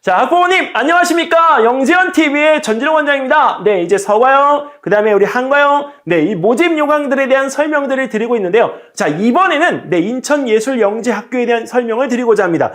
자, 학부모님 안녕하십니까? 영재현TV의 전진호 원장입니다. 네, 이제 서과형, 그 다음에 우리 한과형, 네, 이 모집 요강들에 대한 설명들을 드리고 있는데요. 자, 이번에는 네, 인천예술영재학교에 대한 설명을 드리고자 합니다.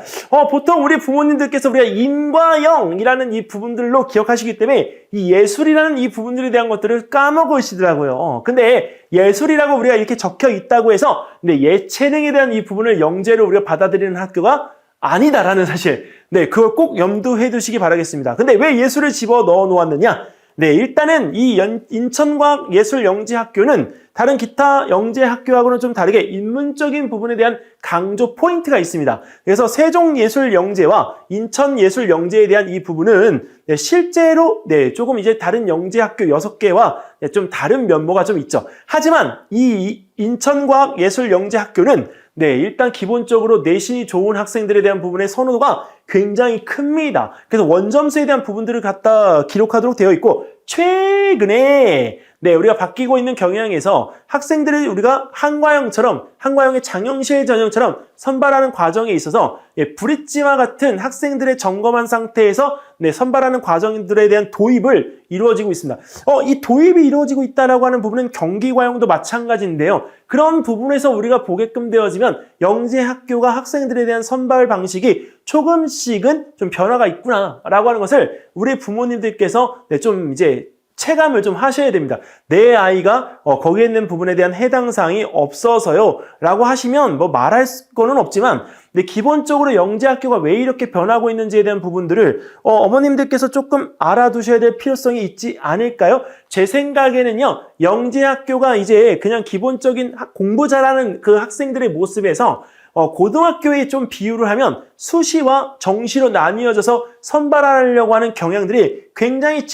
보통 우리 부모님들께서 우리가 인과영이라는 이 부분들로 기억하시기 때문에 이 예술이라는 이 부분들에 대한 것들을 까먹으시더라고요. 근데 예술이라고 우리가 이렇게 적혀 있다고 해서 네, 예체능에 대한 이 부분을 영재로 우리가 받아들이는 학교가 아니다라는 사실, 네, 그걸 꼭 염두해 두시기 바라겠습니다. 근데 왜 예술을 집어 넣어 놓았느냐? 네, 일단은 이 인천과학예술영재학교는 다른 기타 영재학교하고는 좀 다르게 인문적인 부분에 대한 강조 포인트가 있습니다. 그래서 세종예술영재와 인천예술영재에 대한 이 부분은 네, 실제로 네, 조금 이제 다른 영재학교 6개와 네, 좀 다른 면모가 좀 있죠. 하지만 이 인천과학예술영재학교는 네, 일단 기본적으로 내신이 좋은 학생들에 대한 부분의 선호도가 굉장히 큽니다. 그래서 원점수에 대한 부분들을 갖다 기록하도록 되어 있고, 최근에 네, 우리가 바뀌고 있는 경향에서 학생들을 우리가 한과형의 장영실 전형처럼 선발하는 과정에 있어서 예, 브릿지와 같은 학생들의 점검한 상태에서 네, 선발하는 과정들에 대한 도입을 이루어지고 있습니다. 이 도입이 이루어지고 있다라고 하는 부분은 경기과형도 마찬가지인데요. 그런 부분에서 우리가 보게끔 되어지면 영재학교가 학생들에 대한 선발 방식이 조금씩은 좀 변화가 있구나라고 하는 것을 우리 부모님들께서 네, 좀 이제 체감을 좀 하셔야 됩니다. 내 아이가 거기에 있는 부분에 대한 해당 사항이 없어서요 라고 하시면 뭐 말할 거는 없지만 근데 기본적으로 영재학교가 왜 이렇게 변하고 있는지에 대한 부분들을 어머님들께서 조금 알아두셔야 될 필요성이 있지 않을까요? 제 생각에는요, 영재학교가 이제 그냥 기본적인 공부 잘하는 그 학생들의 모습에서 고등학교에 좀 비유를 하면 수시와 정시로 나뉘어져서 선발하려고 하는 경향들이 굉장히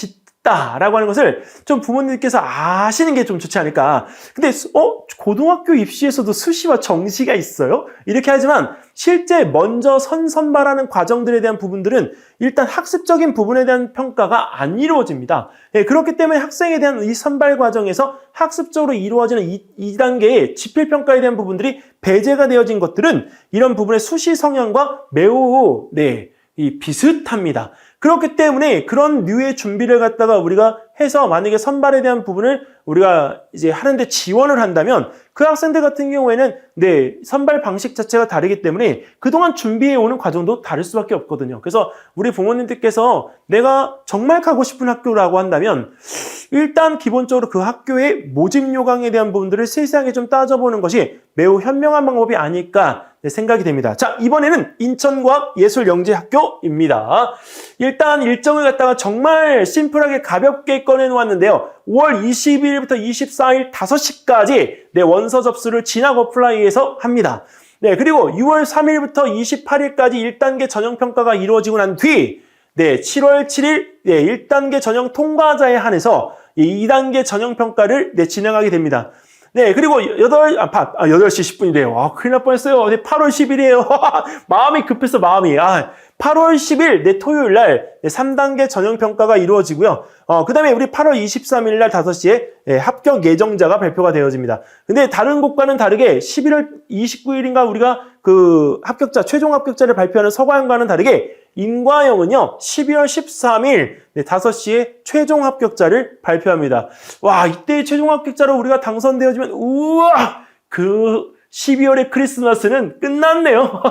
라고 하는 것을 좀 부모님께서 아시는 게 좀 좋지 않을까. 근데 고등학교 입시에서도 수시와 정시가 있어요? 이렇게 하지만 실제 먼저 선발하는 과정들에 대한 부분들은 일단 학습적인 부분에 대한 평가가 안 이루어집니다. 네, 그렇기 때문에 학생에 대한 이 선발 과정에서 학습적으로 이루어지는 2단계의 지필평가에 대한 부분들이 배제가 되어진 것들은 이런 부분의 수시 성향과 매우 비슷합니다. 그렇기 때문에 그런 류의 준비를 갖다가 우리가 해서 만약에 선발에 대한 부분을 우리가 이제 하는데 지원을 한다면 그 학생들 같은 경우에는 네, 선발 방식 자체가 다르기 때문에 그동안 준비해 오는 과정도 다를 수밖에 없거든요. 그래서 우리 부모님들께서 내가 정말 가고 싶은 학교라고 한다면 일단 기본적으로 그 학교의 모집 요강에 대한 부분들을 세세하게 좀 따져보는 것이 매우 현명한 방법이 아닐까 생각이 됩니다. 자, 이번에는 인천과학예술영재학교입니다. 일단 일정을 갖다가 정말 심플하게 가볍게 꺼내놓았는데요. 5월 22일부터 24일 5시까지 네, 원서 접수를 진학 어플라이에서 합니다. 네, 그리고 6월 3일부터 28일까지 1단계 전형평가가 이루어지고 난 뒤 네, 7월 7일 네, 1단계 전형 통과자에 한해서 2단계 전형평가를 네, 진행하게 됩니다. 네, 그리고 8시 10분이래요. 큰일 날 뻔했어요. 네, 8월 10일이에요. 마음이 급했어, 마음이. 8월 10일, 네, 토요일 날, 네, 3단계 전형평가가 이루어지고요. 그 다음에 우리 8월 23일 날 5시에 네, 합격 예정자가 발표가 되어집니다. 근데 다른 곳과는 다르게 11월 29일인가 우리가 그 최종 합격자를 발표하는 서과형과는 다르게 인과형은요, 12월 13일 네, 5시에 최종 합격자를 발표합니다. 와, 이때 최종 합격자로 우리가 당선되어지면, 우와! 12월의 크리스마스는 끝났네요.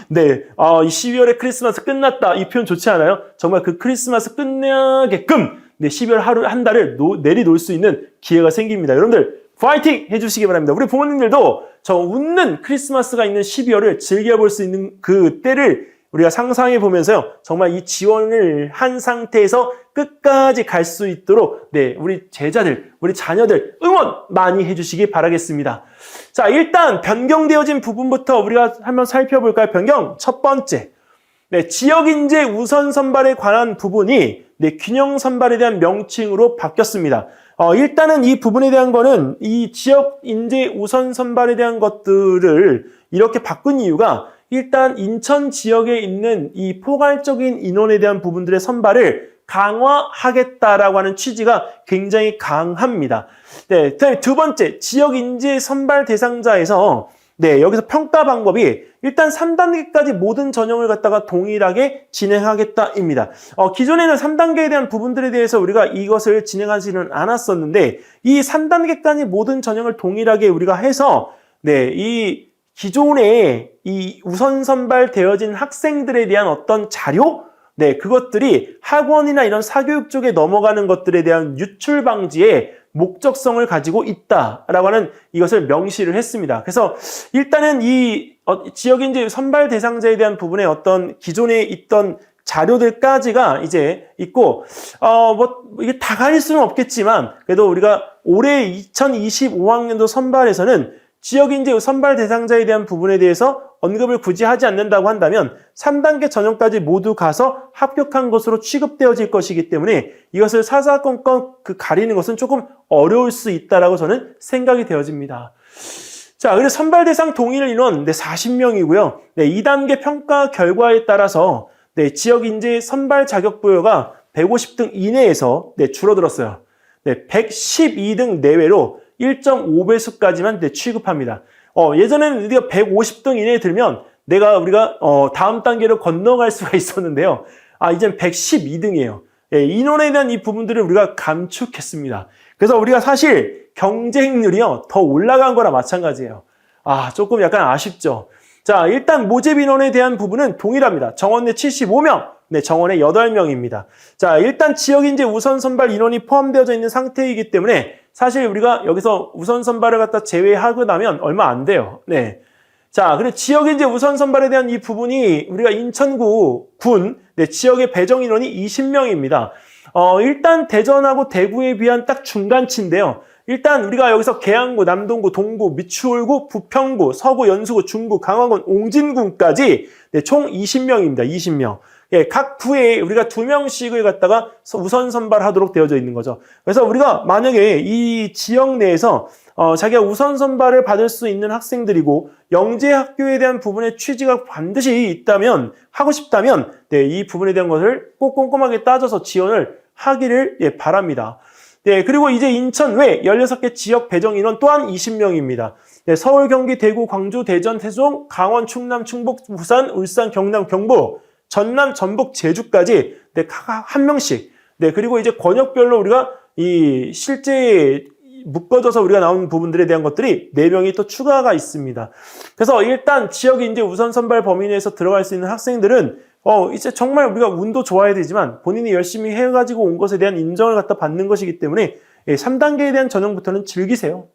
네, 이 12월의 크리스마스 끝났다. 이 표현 좋지 않아요? 정말 그 크리스마스 끝나게끔 네, 12월 한 달을 내리놓을 수 있는 기회가 생깁니다. 여러분들 파이팅 해주시기 바랍니다. 우리 부모님들도 저 웃는 크리스마스가 있는 12월을 즐겨볼 수 있는 그 때를 우리가 상상해 보면서요, 정말 이 지원을 한 상태에서 끝까지 갈 수 있도록 네, 우리 제자들, 우리 자녀들 응원 많이 해주시기 바라겠습니다. 자, 일단 변경되어진 부분부터 우리가 한번 살펴볼까요? 변경 첫 번째, 네, 지역인재 우선 선발에 관한 부분이 네, 균형 선발에 대한 명칭으로 바뀌었습니다. 일단은 이 부분에 대한 거는 이 지역인재 우선 선발에 대한 것들을 이렇게 바꾼 이유가 일단 인천 지역에 있는 이 포괄적인 인원에 대한 부분들의 선발을 강화하겠다라고 하는 취지가 굉장히 강합니다. 네, 두 번째, 지역 인재 선발 대상자에서 네, 여기서 평가 방법이 일단 3단계까지 모든 전형을 갖다가 동일하게 진행하겠다입니다. 기존에는 3단계에 대한 부분들에 대해서 우리가 이것을 진행하지는 않았었는데 이 3단계까지 모든 전형을 동일하게 우리가 해서 이 기존에 이 우선 선발되어진 학생들에 대한 어떤 자료 그것들이 학원이나 이런 사교육 쪽에 넘어가는 것들에 대한 유출 방지에 목적성을 가지고 있다라고 하는 이것을 명시를 했습니다. 그래서 일단은 이 지역인재 선발 대상자에 대한 부분에 어떤 기존에 있던 자료들까지가 이제 있고, 이게 다 가릴 수는 없겠지만, 그래도 우리가 올해 2025학년도 선발에서는 지역인재 선발 대상자에 대한 부분에 대해서 언급을 굳이 하지 않는다고 한다면 3단계 전형까지 모두 가서 합격한 것으로 취급되어질 것이기 때문에 이것을 사사건건 가리는 것은 조금 어려울 수 있다라고 저는 생각이 되어집니다. 자, 그래서 선발 대상 동일 인원 40명이고요. 2단계 평가 결과에 따라서 지역인재 선발 자격 부여가 150등 이내에서 줄어들었어요. 112등 내외로 1.5배수까지만 취급합니다. 예전에는 우리가 150등 이내에 들면 우리가 다음 단계로 건너갈 수가 있었는데요. 이젠 112등이에요. 인원에 대한 이 부분들을 우리가 감축했습니다. 그래서 우리가 사실 경쟁률이요 더 올라간 거나 마찬가지예요. 조금 약간 아쉽죠. 자, 일단 모집 인원에 대한 부분은 동일합니다. 정원내 75명, 정원내 8명입니다. 자, 일단 지역인재 우선 선발 인원이 포함되어져 있는 상태이기 때문에 사실 우리가 여기서 우선 선발을 갖다 제외하고 나면 얼마 안 돼요. 자, 그리고 지역인재 우선 선발에 대한 이 부분이 우리가 인천구 군 지역의 배정 인원이 20명입니다. 일단 대전하고 대구에 비한 딱 중간치인데요. 일단 우리가 여기서 계양구, 남동구, 동구, 미추홀구, 부평구, 서구, 연수구, 중구, 강화군, 옹진군까지 총 20명입니다. 20명. 각 구에 우리가 2명씩을 갖다가 우선 선발하도록 되어져 있는 거죠. 그래서 우리가 만약에 이 지역 내에서 자기가 우선 선발을 받을 수 있는 학생들이고 영재 학교에 대한 부분의 취지가 반드시 있다면, 하고 싶다면 이 부분에 대한 것을 꼭 꼼꼼하게 따져서 지원을 하기를 바랍니다. 그리고 이제 인천 외 16개 지역 배정 인원 또한 20명입니다. 서울, 경기, 대구, 광주, 대전, 세종, 강원, 충남, 충북, 부산, 울산, 경남, 경북, 전남, 전북, 제주까지 각 한 명씩. 그리고 이제 권역별로 우리가 이 실제 묶어져서 우리가 나온 부분들에 대한 것들이 4명이 또 추가가 있습니다. 그래서 일단 지역 인재 우선 선발 범위 내에서 들어갈 수 있는 학생들은 이제 정말 우리가 운도 좋아야 되지만 본인이 열심히 해가지고 온 것에 대한 인정을 갖다 받는 것이기 때문에 3단계에 대한 전형부터는 즐기세요.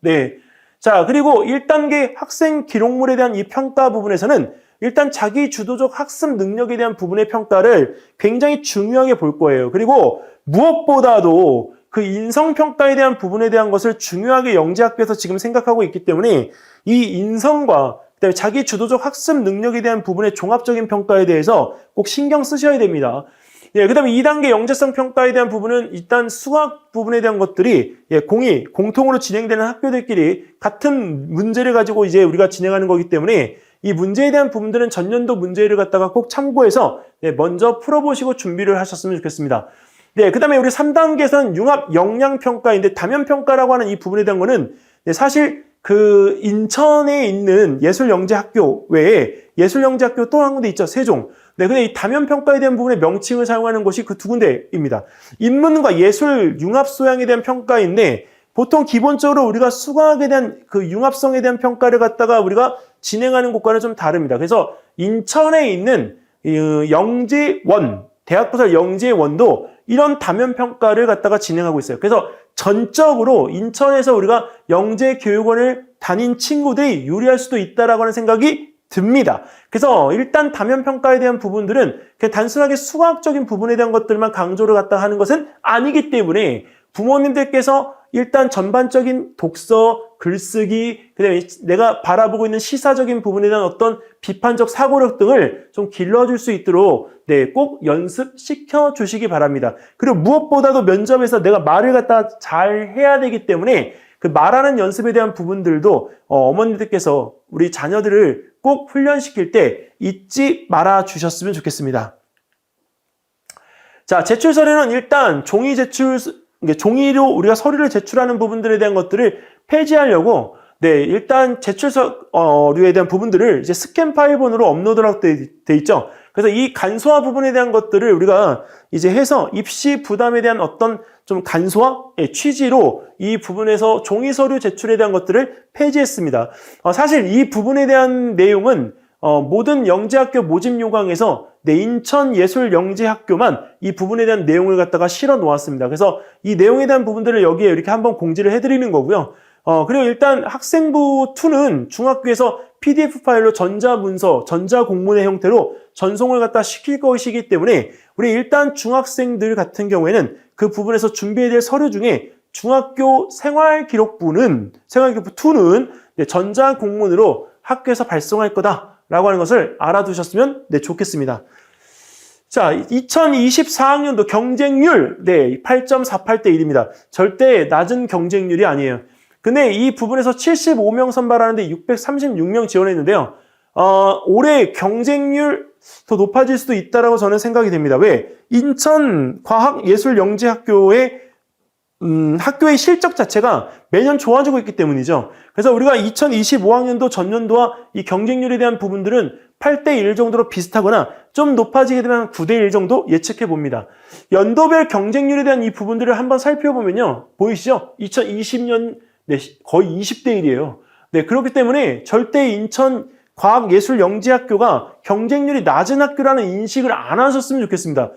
자, 그리고 1단계 학생 기록물에 대한 이 평가 부분에서는 일단 자기 주도적 학습 능력에 대한 부분의 평가를 굉장히 중요하게 볼 거예요. 그리고 무엇보다도 그 인성평가에 대한 부분에 대한 것을 중요하게 영재학교에서 지금 생각하고 있기 때문에 이 인성과 그다음에 자기 주도적 학습 능력에 대한 부분의 종합적인 평가에 대해서 꼭 신경 쓰셔야 됩니다. 그다음에 2단계 영재성 평가에 대한 부분은 일단 수학 부분에 대한 것들이 공통으로 진행되는 학교들끼리 같은 문제를 가지고 이제 우리가 진행하는 거기 때문에 이 문제에 대한 부분들은 전년도 문제를 갖다가 꼭 참고해서 먼저 풀어보시고 준비를 하셨으면 좋겠습니다. 그 다음에 우리 3단계에서는 융합 역량평가인데 다면평가라고 하는 이 부분에 대한 거는 사실 그 인천에 있는 예술영재학교 외에 예술영재학교 또 한 군데 있죠. 세종. 근데 이 다면평가에 대한 부분의 명칭을 사용하는 것이 그 두 군데입니다. 인문과 예술 융합 소양에 대한 평가인데 보통 기본적으로 우리가 수학에 대한 그 융합성에 대한 평가를 갖다가 우리가 진행하는 곳과는 좀 다릅니다. 그래서 인천에 있는 영재원, 대학부설 영재원도 이런 다면평가를 갖다가 진행하고 있어요. 그래서 전적으로 인천에서 우리가 영재교육원을 다닌 친구들이 유리할 수도 있다라고 하는 생각이 듭니다. 그래서 일단 다면평가에 대한 부분들은 그냥 단순하게 수학적인 부분에 대한 것들만 강조를 갖다 하는 것은 아니기 때문에 부모님들께서 일단 전반적인 독서, 글쓰기, 그다음에 내가 바라보고 있는 시사적인 부분에 대한 어떤 비판적 사고력 등을 좀 길러줄 수 있도록 꼭 연습시켜 주시기 바랍니다. 그리고 무엇보다도 면접에서 내가 말을 갖다 잘 해야 되기 때문에 그 말하는 연습에 대한 부분들도 어머니들께서 우리 자녀들을 꼭 훈련시킬 때 잊지 말아 주셨으면 좋겠습니다. 자, 제출 서류는 일단 종이로 우리가 서류를 제출하는 부분들에 대한 것들을 폐지하려고 네, 일단 제출서류에 대한 부분들을 이제 스캔 파일본으로 업로드라고 돼 있죠. 그래서 이 간소화 부분에 대한 것들을 우리가 이제 해서 입시 부담에 대한 어떤 좀 간소화의 취지로 이 부분에서 종이 서류 제출에 대한 것들을 폐지했습니다. 사실 이 부분에 대한 내용은 모든 영재학교 모집 요강에서 인천예술영재학교만 이 부분에 대한 내용을 갖다가 실어 놓았습니다. 그래서 이 내용에 대한 부분들을 여기에 이렇게 한번 공지를 해드리는 거고요. 그리고 일단 학생부 2는 중학교에서 PDF 파일로 전자문서, 전자공문의 형태로 전송을 갖다 시킬 것이기 때문에 우리 일단 중학생들 같은 경우에는 그 부분에서 준비해야 될 서류 중에 중학교 생활기록부 2는 전자공문으로 학교에서 발송할 거다라고 하는 것을 알아두셨으면 좋겠습니다. 자, 2024학년도 경쟁률 8.48대 1입니다. 절대 낮은 경쟁률이 아니에요. 근데 이 부분에서 75명 선발하는데 636명 지원했는데요. 올해 경쟁률 더 높아질 수도 있다라고 저는 생각이 됩니다. 왜? 인천과학예술영재학교의 학교의 실적 자체가 매년 좋아지고 있기 때문이죠. 그래서 우리가 2025학년도 전년도와 이 경쟁률에 대한 부분들은 8대 1 정도로 비슷하거나 좀 높아지게 되면 9대 1 정도 예측해 봅니다. 연도별 경쟁률에 대한 이 부분들을 한번 살펴보면요. 보이시죠? 2020년 거의 20대 1이에요. 그렇기 때문에 절대 인천과학예술영재학교가 경쟁률이 낮은 학교라는 인식을 안 하셨으면 좋겠습니다.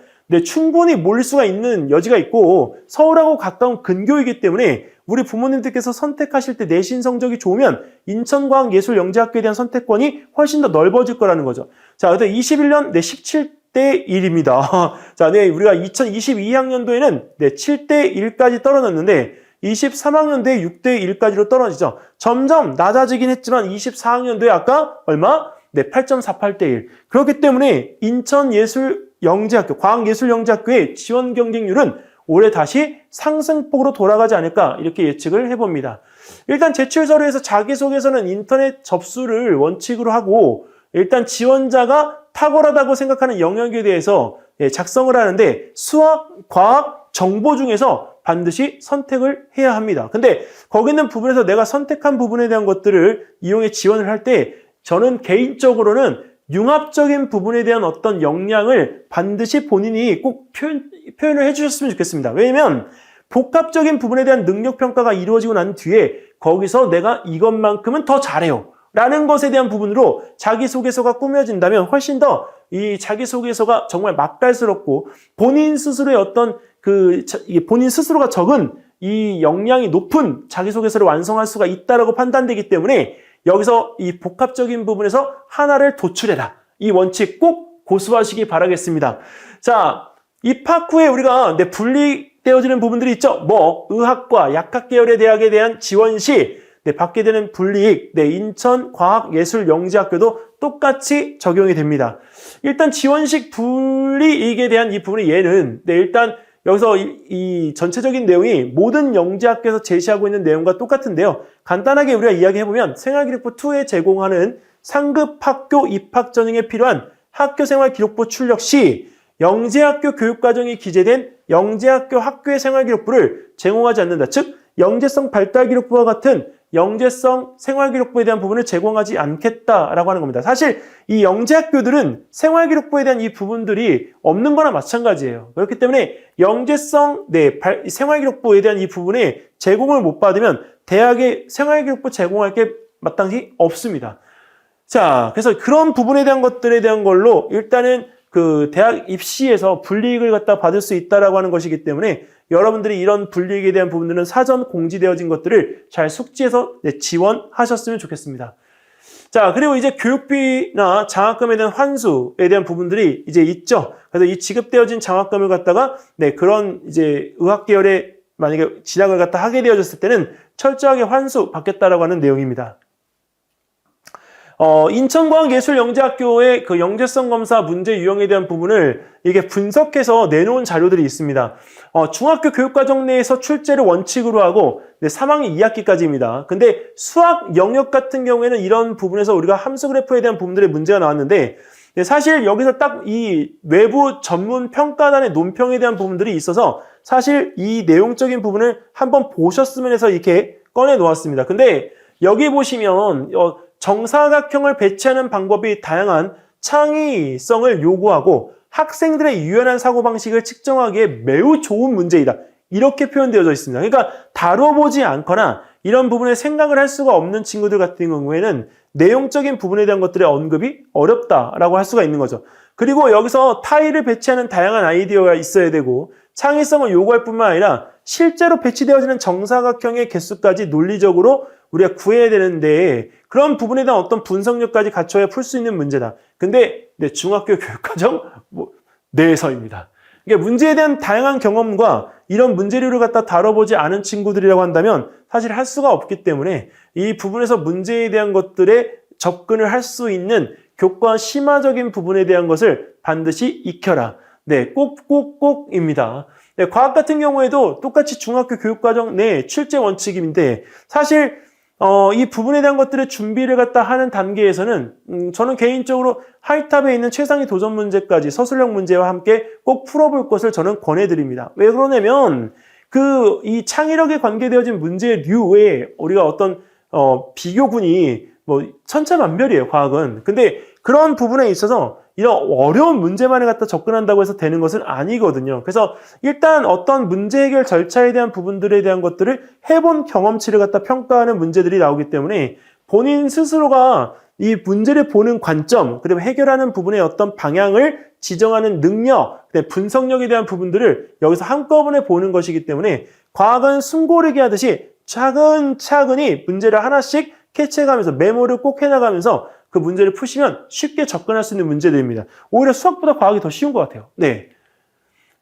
충분히 몰릴 수가 있는 여지가 있고 서울하고 가까운 근교이기 때문에 우리 부모님들께서 선택하실 때 내신 성적이 좋으면 인천과학예술영재학교에 대한 선택권이 훨씬 더 넓어질 거라는 거죠. 자, 그래서 21년 17대 1입니다. 자, 우리가 2022학년도에는 7대 1까지 떨어졌는데 23학년도에 6대 1까지로 떨어지죠. 점점 낮아지긴 했지만 24학년도에 아까 얼마? 8.48대 1. 그렇기 때문에 인천예술영재학교, 과학예술영재학교의 지원 경쟁률은 올해 다시 상승폭으로 돌아가지 않을까 이렇게 예측을 해봅니다. 일단 제출서류에서 자기소개서는 인터넷 접수를 원칙으로 하고 일단 지원자가 탁월하다고 생각하는 영역에 대해서 작성을 하는데 수학, 과학, 정보 중에서 반드시 선택을 해야 합니다. 근데 거기 있는 부분에서 내가 선택한 부분에 대한 것들을 이용해 지원을 할 때 저는 개인적으로는 융합적인 부분에 대한 어떤 역량을 반드시 본인이 꼭 표현을 해주셨으면 좋겠습니다. 왜냐면 복합적인 부분에 대한 능력평가가 이루어지고 난 뒤에 거기서 내가 이것만큼은 더 잘해요 라는 것에 대한 부분으로 자기소개서가 꾸며진다면 훨씬 더 이 자기소개서가 정말 맛깔스럽고 본인 스스로의 어떤 본인 스스로가 적은 이 역량이 높은 자기소개서를 완성할 수가 있다라고 판단되기 때문에 여기서 이 복합적인 부분에서 하나를 도출해라. 이 원칙 꼭 고수하시기 바라겠습니다. 자, 입학 후에 우리가 분리되어지는 부분들이 있죠. 의학과 약학계열의 대학에 대한 지원 시 받게 되는 불이익, 인천과학예술영재학교도 똑같이 적용이 됩니다. 일단 지원식 불이익에 대한 이 부분이 얘는 일단 여기서 이 전체적인 내용이 모든 영재학교에서 제시하고 있는 내용과 똑같은데요. 간단하게 우리가 이야기해보면 생활기록부 2에 제공하는 상급 학교 입학 전형에 필요한 학교생활기록부 출력 시 영재학교 교육과정이 기재된 영재학교 학교의 생활기록부를 제공하지 않는다. 즉 영재성 발달기록부와 같은 영재성 생활기록부에 대한 부분을 제공하지 않겠다라고 하는 겁니다. 사실 이 영재학교들은 생활기록부에 대한 이 부분들이 없는 거나 마찬가지예요. 그렇기 때문에 영재성 생활기록부에 대한 이 부분에 제공을 못 받으면 대학에 생활기록부 제공할 게 마땅히 없습니다. 자, 그래서 그런 부분에 대한 것들에 대한 걸로 일단은 그 대학 입시에서 불이익을 갖다 받을 수 있다라고 하는 것이기 때문에 여러분들이 이런 불이익에 대한 부분들은 사전 공지되어진 것들을 잘 숙지해서 지원하셨으면 좋겠습니다. 자, 그리고 이제 교육비나 장학금에 대한 환수에 대한 부분들이 이제 있죠. 그래서 이 지급되어진 장학금을 갖다가 그런 이제 의학 계열에 만약에 진학을 갖다 하게 되어졌을 때는 철저하게 환수 받겠다라고 하는 내용입니다. 인천과학예술영재학교의 그 영재성 검사 문제 유형에 대한 부분을 이게 분석해서 내놓은 자료들이 있습니다. 중학교 교육과정 내에서 출제를 원칙으로 하고 3학년 2학기까지입니다. 근데 수학 영역 같은 경우에는 이런 부분에서 우리가 함수 그래프에 대한 부분들의 문제가 나왔는데 사실 여기서 딱 이 외부 전문 평가단의 논평에 대한 부분들이 있어서 사실 이 내용적인 부분을 한번 보셨으면 해서 이렇게 꺼내 놓았습니다. 근데 여기 보시면 정사각형을 배치하는 방법이 다양한 창의성을 요구하고 학생들의 유연한 사고방식을 측정하기에 매우 좋은 문제이다. 이렇게 표현되어져 있습니다. 그러니까 다뤄보지 않거나 이런 부분에 생각을 할 수가 없는 친구들 같은 경우에는 내용적인 부분에 대한 것들의 언급이 어렵다라고 할 수가 있는 거죠. 그리고 여기서 타일을 배치하는 다양한 아이디어가 있어야 되고 창의성을 요구할 뿐만 아니라 실제로 배치되어지는 정사각형의 개수까지 논리적으로 우리가 구해야 되는데 그런 부분에 대한 어떤 분석력까지 갖춰야 풀 수 있는 문제다. 근데 중학교 교육과정 내에서입니다. 그러니까 문제에 대한 다양한 경험과 이런 문제류를 갖다 다뤄보지 않은 친구들이라고 한다면 사실 할 수가 없기 때문에 이 부분에서 문제에 대한 것들에 접근을 할 수 있는 교과 심화적인 부분에 대한 것을 반드시 익혀라. 꼭입니다. 과학 같은 경우에도 똑같이 중학교 교육과정 내 출제 원칙인데 사실 이 부분에 대한 것들의 준비를 갖다 하는 단계에서는 저는 개인적으로 하이탑에 있는 최상위 도전 문제까지 서술형 문제와 함께 꼭 풀어볼 것을 저는 권해드립니다. 왜 그러냐면 이 창의력에 관계되어진 문제류에 우리가 어떤 비교군이 천차만별이에요, 과학은. 근데 그런 부분에 있어서 이런 어려운 문제만을 갖다 접근한다고 해서 되는 것은 아니거든요. 그래서 일단 어떤 문제 해결 절차에 대한 부분들에 대한 것들을 해본 경험치를 갖다 평가하는 문제들이 나오기 때문에 본인 스스로가 이 문제를 보는 관점, 그리고 해결하는 부분의 어떤 방향을 지정하는 능력, 분석력에 대한 부분들을 여기서 한꺼번에 보는 것이기 때문에 과학은 숨고르기 하듯이 차근차근히 문제를 하나씩 캐치해가면서 메모를 꼭 해나가면서 그 문제를 푸시면 쉽게 접근할 수 있는 문제들입니다. 오히려 수학보다 과학이 더 쉬운 것 같아요. 네.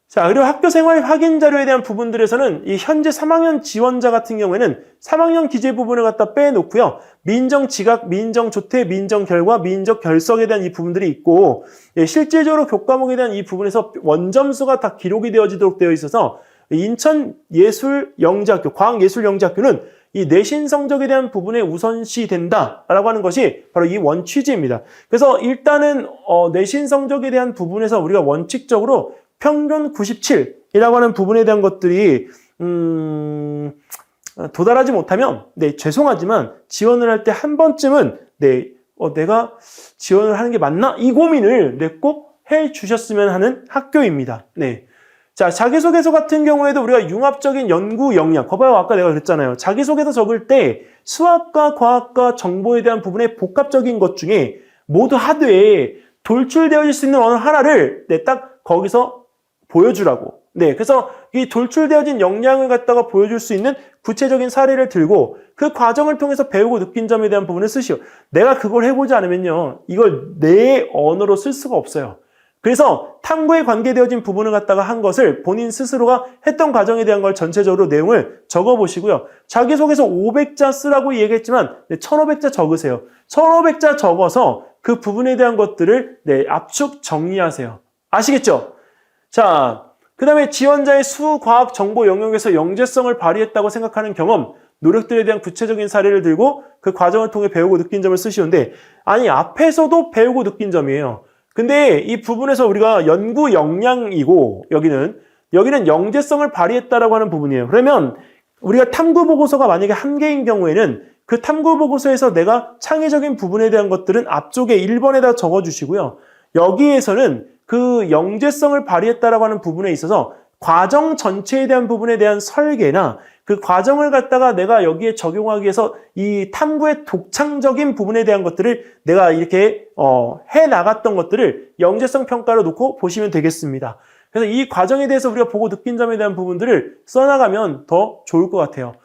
자, 그리고 학교 생활 확인 자료에 대한 부분들에서는 이 현재 3학년 지원자 같은 경우에는 3학년 기재 부분을 갖다 빼놓고요. 민정 지각, 민정 조퇴, 민정 결과, 민정 결석에 대한 이 부분들이 있고 실질적으로 교과목에 대한 이 부분에서 원점수가 다 기록이 되어지도록 되어 있어서 인천예술영재학교, 과학예술영재학교는 이 내신 성적에 대한 부분에 우선시 된다라고 하는 것이 바로 이 원취지입니다. 그래서 일단은 내신 성적에 대한 부분에서 우리가 원칙적으로 평균 97이라고 하는 부분에 대한 것들이 도달하지 못하면 죄송하지만 지원을 할 때 한 번쯤은 내가 지원을 하는 게 맞나? 이 고민을 꼭 해주셨으면 하는 학교입니다. 자, 자기소개서 같은 경우에도 우리가 융합적인 연구 역량, 거봐요, 아까 내가 그랬잖아요. 자기소개서 적을 때 수학과 과학과 정보에 대한 부분의 복합적인 것 중에 모두 하드에 돌출되어질 수 있는 어느 하나를 딱 거기서 보여주라고. 그래서 이 돌출되어진 역량을 갖다가 보여줄 수 있는 구체적인 사례를 들고 그 과정을 통해서 배우고 느낀 점에 대한 부분을 쓰시오. 내가 그걸 해보지 않으면요, 이걸 내 언어로 쓸 수가 없어요. 그래서 탐구에 관계되어진 부분을 갖다가 한 것을 본인 스스로가 했던 과정에 대한 걸 전체적으로 내용을 적어보시고요. 자기소개서 500자 쓰라고 얘기했지만 1500자 적으세요. 1500자 적어서 그 부분에 대한 것들을 압축 정리하세요. 아시겠죠? 자, 그 다음에 지원자의 수, 과학, 정보 영역에서 영재성을 발휘했다고 생각하는 경험, 노력들에 대한 구체적인 사례를 들고 그 과정을 통해 배우고 느낀 점을 쓰시는데 아니 앞에서도 배우고 느낀 점이에요. 근데 이 부분에서 우리가 연구 역량이고 여기는 영재성을 발휘했다라고 하는 부분이에요. 그러면 우리가 탐구 보고서가 만약에 한 개인 경우에는 그 탐구 보고서에서 내가 창의적인 부분에 대한 것들은 앞쪽에 1번에다 적어주시고요. 여기에서는 그 영재성을 발휘했다라고 하는 부분에 있어서 과정 전체에 대한 부분에 대한 설계나 그 과정을 갖다가 내가 여기에 적용하기 위해서 이 탐구의 독창적인 부분에 대한 것들을 내가 이렇게 해나갔던 것들을 영재성 평가로 놓고 보시면 되겠습니다. 그래서 이 과정에 대해서 우리가 보고 느낀 점에 대한 부분들을 써나가면 더 좋을 것 같아요.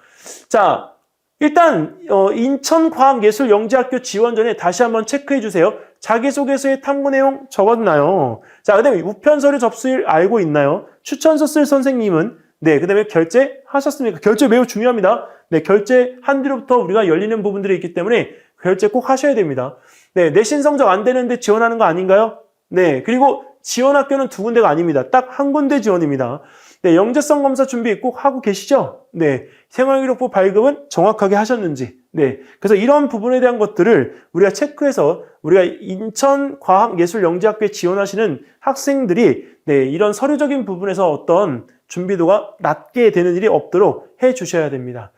자, 일단 인천과학예술영재학교 지원 전에 다시 한번 체크해 주세요. 자기소개서의 탐구 내용 적었나요? 자, 그 다음에 우편서류 접수일 알고 있나요? 추천서 쓸 선생님은 그 다음에 결제하셨습니까? 결제 매우 중요합니다. 결제한 뒤로부터 우리가 열리는 부분들이 있기 때문에 결제 꼭 하셔야 됩니다. 내신 성적 안 되는데 지원하는 거 아닌가요? 그리고 지원 학교는 2군데가 아닙니다. 딱 1군데 지원입니다. 네, 영재성 검사 준비 꼭 하고 계시죠? 네, 생활기록부 발급은 정확하게 하셨는지. 네, 그래서 이런 부분에 대한 것들을 우리가 체크해서 우리가 인천과학예술영재학교에 지원하시는 학생들이 네, 이런 서류적인 부분에서 어떤 준비도가 낮게 되는 일이 없도록 해 주셔야 됩니다.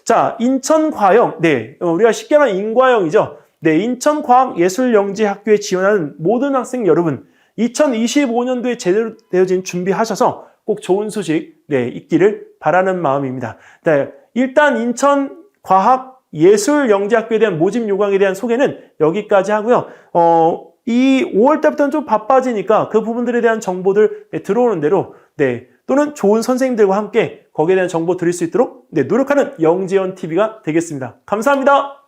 자, 인천과영. 네, 우리가 쉽게 말하면 인과영이죠. 네, 인천과학예술영재학교에 지원하는 모든 학생 여러분, 2025년도에 제대로 되어진 준비하셔서 꼭 좋은 소식 네, 있기를 바라는 마음입니다. 네, 일단 인천과학예술영재학교에 대한 모집 요강에 대한 소개는 여기까지 하고요. 이 5월 달부터는 좀 바빠지니까 그 부분들에 대한 정보들 네, 들어오는 대로 네, 또는 좋은 선생님들과 함께 거기에 대한 정보 드릴 수 있도록 네, 노력하는 영재원 TV가 되겠습니다. 감사합니다.